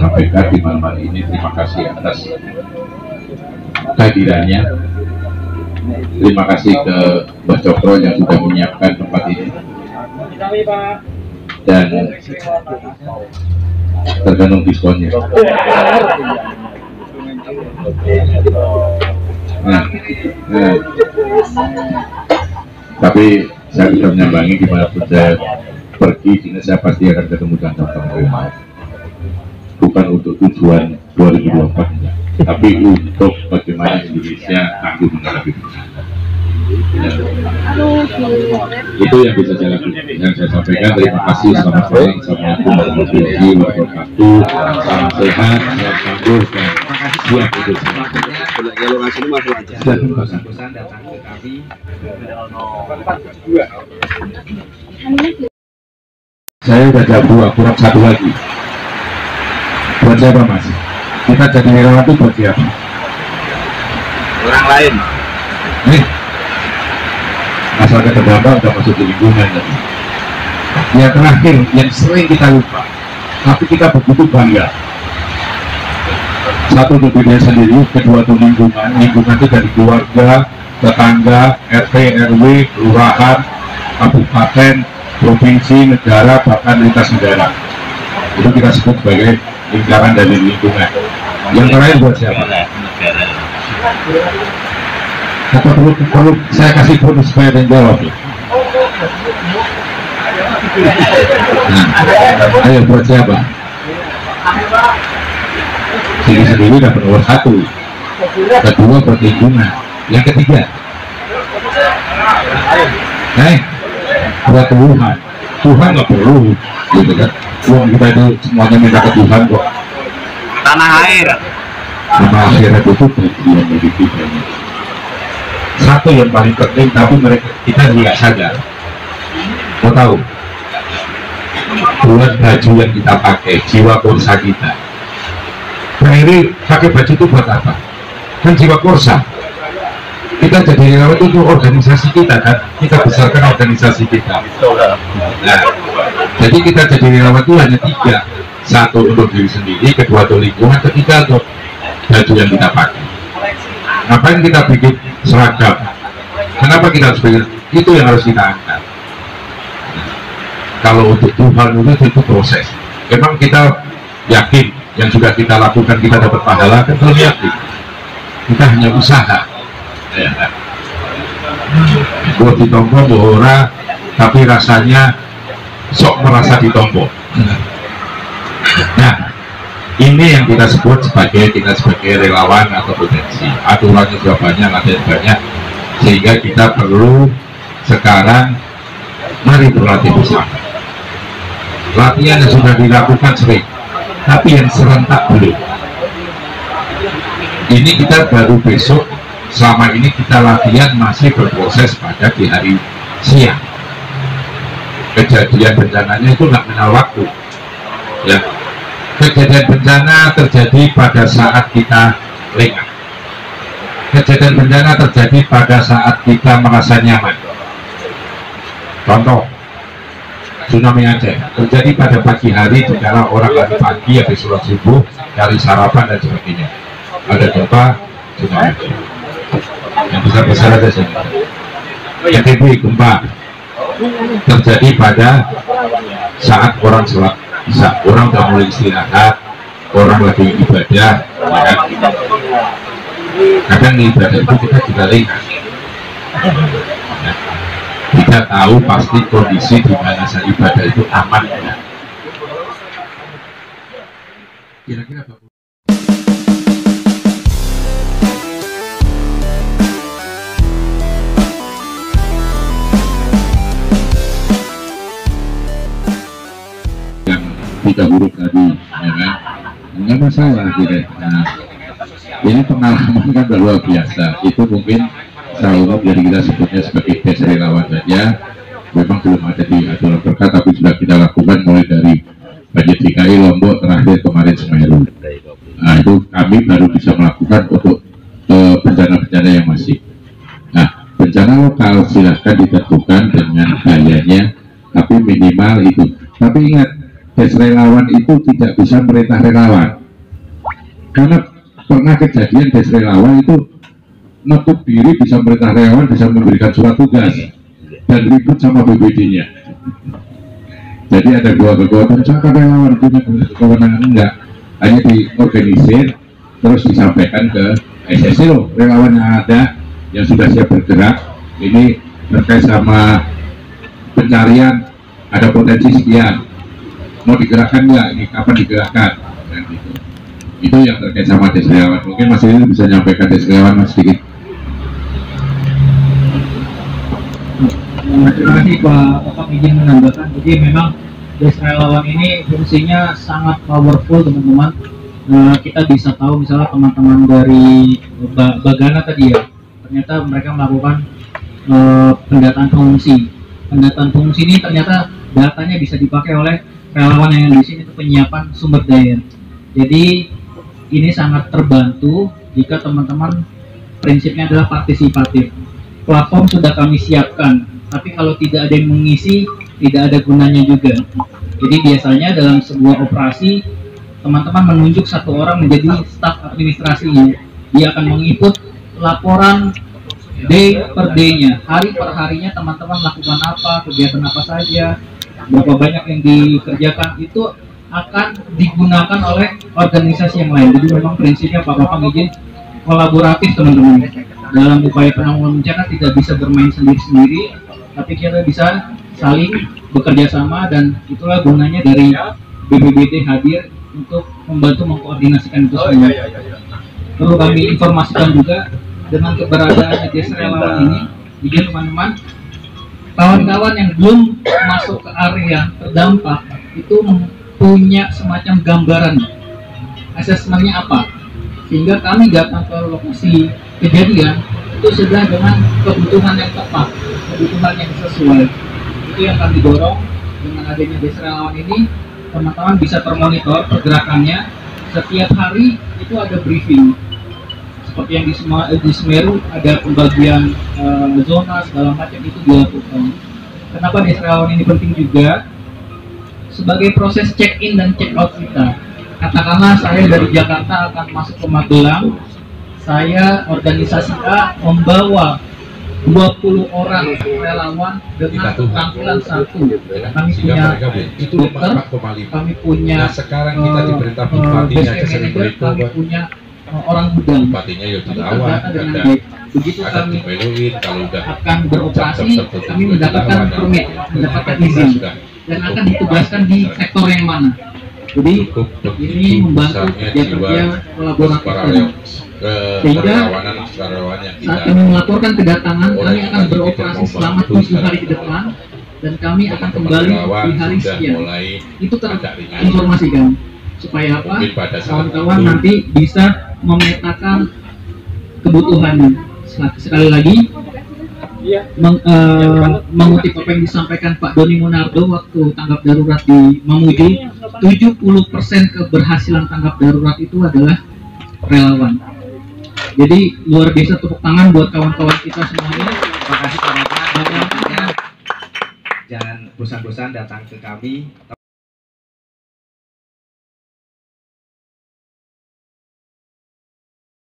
sampaikan di malam hari ini, terima kasih atas kehadirannya. Terima kasih ke Mbak Cokro yang sudah menyiapkan tempat ini. Dan tergantung diskonnya. Tapi saya bisa menyambangi dimanapun saya pergi, sehingga saya pasti akan ketemu dengan teman-teman. Bukan untuk tujuan 2024, tapi untuk bagaimana Indonesia tangguh menghadapi bencana. Itu yang bisa saya lakukan. Yang saya sampaikan, terima kasih, selamat malam, assalamualaikum warahmatullahi wabarakatuh. Salam sehat, salam tangguh, dan siap untuk saya sudah jam 2, kurang 1 lagi. Buat siapa Mas? Kita jadi relawan itu buat siapa? Orang lain. Masyarakat terdampak sudah masuk di lingkungan tadi. Yang terakhir, yang sering kita lupa, tapi kita begitu bangga. Satu untuk diri sendiri, kedua untuk lingkungan. Lingkungan itu dari keluarga, tetangga, RT, RW, kelurahan, kabupaten, provinsi, negara, bahkan lintas negara. Itu kita sebut sebagai lingkaran dari lingkungan. Yang terakhir buat siapa? Atau perlu saya kasih bonus supaya ada yang jawab ya? Nah, ayo buat siapa? Diri sendiri dapat nomor 1, kedua buat lingkungan, yang ketiga buat Tuhan. Tuhan nggak perlu gitu kan, uang kita itu semuanya minta ke Tuhan kok. Tanah air, tanah akhirat itu bagian dari kita. Satu yang paling penting, tapi mereka kita tidak sadar. Mau tahu? Buat baju yang kita pakai, jiwa korsa kita. Nah ini pakai baju itu buat apa? Kan jiwa korsa. Kita jadi relawan itu untuk organisasi kita kan, kita besarkan organisasi kita. Nah, jadi kita jadi relawan itu hanya 3. Satu untuk diri sendiri, kedua untuk lingkungan, ketiga untuk baju yang kita pakai. Ngapain kita bikin seragam? Kenapa kita harus bikin? Itu yang harus kita angkat. Kalau untuk Tuhan itu proses. Memang kita yakin yang sudah kita lakukan kita dapat pahala, kan belum yakin. Kita hanya usaha. Buat ditompo bohora, tapi rasanya sok merasa ditompo. Nah, ini yang kita sebut sebagai relawan atau potensi. Aturannya sudah banyak, latihan banyak, sehingga kita perlu sekarang mari berlatih bersama. Latihan yang sudah dilakukan sering, tapi yang serentak belum. Ini kita baru besok. Selama ini kita latihan masih berproses pada di hari siang. Kejadian bencananya itu nggak kenal waktu. Ya, kejadian bencana terjadi pada saat kita lengah. Kejadian bencana terjadi pada saat kita merasa nyaman. Contoh, tsunami Aceh terjadi pada pagi hari, jika orang lagi pagi habis sholat subuh, cari sarapan dan sebagainya. Ada gempa, tsunami Aceh. Yang besar-besar ada sini. NTB gempa terjadi pada saat orang sholat isya, orang sudah mulai istirahat, orang lagi ibadah, ya. Kadang di ibadah itu kita juga lengah. Kita tahu pasti kondisi di mana saat ibadah itu aman. Ya. Kira-kira apa? Tiga huruf tadi, ya kan? Enggak masalah gitu. Nah, ini pengalaman kan luar biasa. Itu mungkin secara umum jadi kita sebutnya sebagai tes relawan saja. Memang belum ada di aturan perkat, tapi sudah kita lakukan mulai dari budget DKI Lombok, terakhir kemarin Semeru. Nah itu kami baru bisa melakukan untuk bencana-bencana yang masih. Nah bencana lokal silahkan ditentukan dengan gayanya, tapi minimal itu. Tapi ingat, des relawan itu tidak bisa merintah relawan, karena pernah kejadian des relawan itu nutup diri bisa merintah relawan, bisa memberikan surat tugas dan ribut sama BPD-nya. Jadi ada dua kekuatan, siapa relawan punya kewenangan, enggak, hanya diorganisir terus disampaikan ke SSC loh, relawan yang ada yang sudah siap bergerak ini terkait sama pencarian ada potensi sekian, mau digerakkan nggak, ini kapan digerakkan, dan gitu. Itu yang terkait sama des relawan. Mungkin Mas ini bisa nyampaikan des relawan Mas sedikit. Terima kasih Pak izin menambahkan. Jadi memang des relawan ini fungsinya sangat powerful teman-teman. Kita bisa tahu misalnya teman-teman dari Bagana tadi ya, ternyata mereka melakukan pendataan pengungsi. Pendataan pengungsi ini ternyata datanya bisa dipakai oleh relawan yang di sini untuk penyiapan sumber daya. Jadi ini sangat terbantu jika teman-teman prinsipnya adalah partisipatif. Platform sudah kami siapkan, tapi kalau tidak ada yang mengisi, tidak ada gunanya juga. Jadi biasanya dalam sebuah operasi, teman-teman menunjuk satu orang menjadi staf administrasinya. Dia akan menginput laporan day per day-nya, hari per harinya teman-teman melakukan apa, kegiatan apa saja, berapa banyak yang dikerjakan, itu akan digunakan oleh organisasi yang lain. Jadi memang prinsipnya Pak Bapak izin kolaboratif teman-teman. Dalam upaya penanggulangan bencana tidak bisa bermain sendiri-sendiri, tapi kita bisa saling bekerja sama, dan itulah gunanya dari BPBD hadir untuk membantu mengkoordinasikan itu semua. Perlu kami informasikan juga dengan keberadaan des relawan ini, jadi teman-teman, kawan-kawan yang belum masuk ke area terdampak itu punya semacam gambaran asesmennya apa, sehingga kami datang ke lokasi kejadian itu sudah dengan kebutuhan yang tepat, kebutuhan yang sesuai. Itu yang kami dorong dengan adanya des relawan ini. Teman-teman bisa termonitor pergerakannya setiap hari, itu ada briefing. Seperti yang di Semeru ada pembagian zona segala macam, itu dilakukan. Kenapa des relawan ini penting juga? Sebagai proses check in dan check out kita. Katakanlah saya dari Jakarta akan masuk ke Magelang, saya organisasi A membawa 20 orang relawan dengan keterampilan satu. Kami punya dokter, kami punya sekarang kita diperintah bupatinya aja sering beritahu, kami punya orang gudang. bupatinya ya dilawan, dengan baik. Begitu kami akan beroperasi, kami mendapatkan permit, mendapatkan izin, dan akan ditugaskan di sektor yang mana. Jadi ini membantu kerja kolaboratif, sehingga saat kami melaporkan kedatangan, kami akan beroperasi selama 7 hari ke depan, dan kami akan kembali di hari sekian. Itu terinformasikan supaya apa? Kawan-kawan nanti bisa memetakan kebutuhannya. Sekali lagi, mengutip apa yang disampaikan Pak Doni Monardo waktu tanggap darurat di Mamuju, 70% keberhasilan tanggap darurat itu adalah relawan. Jadi luar biasa, tepuk tangan buat kawan-kawan kita semuanya. Terima kasih Pak Bapak. Jangan bosan-bosan datang ke kami.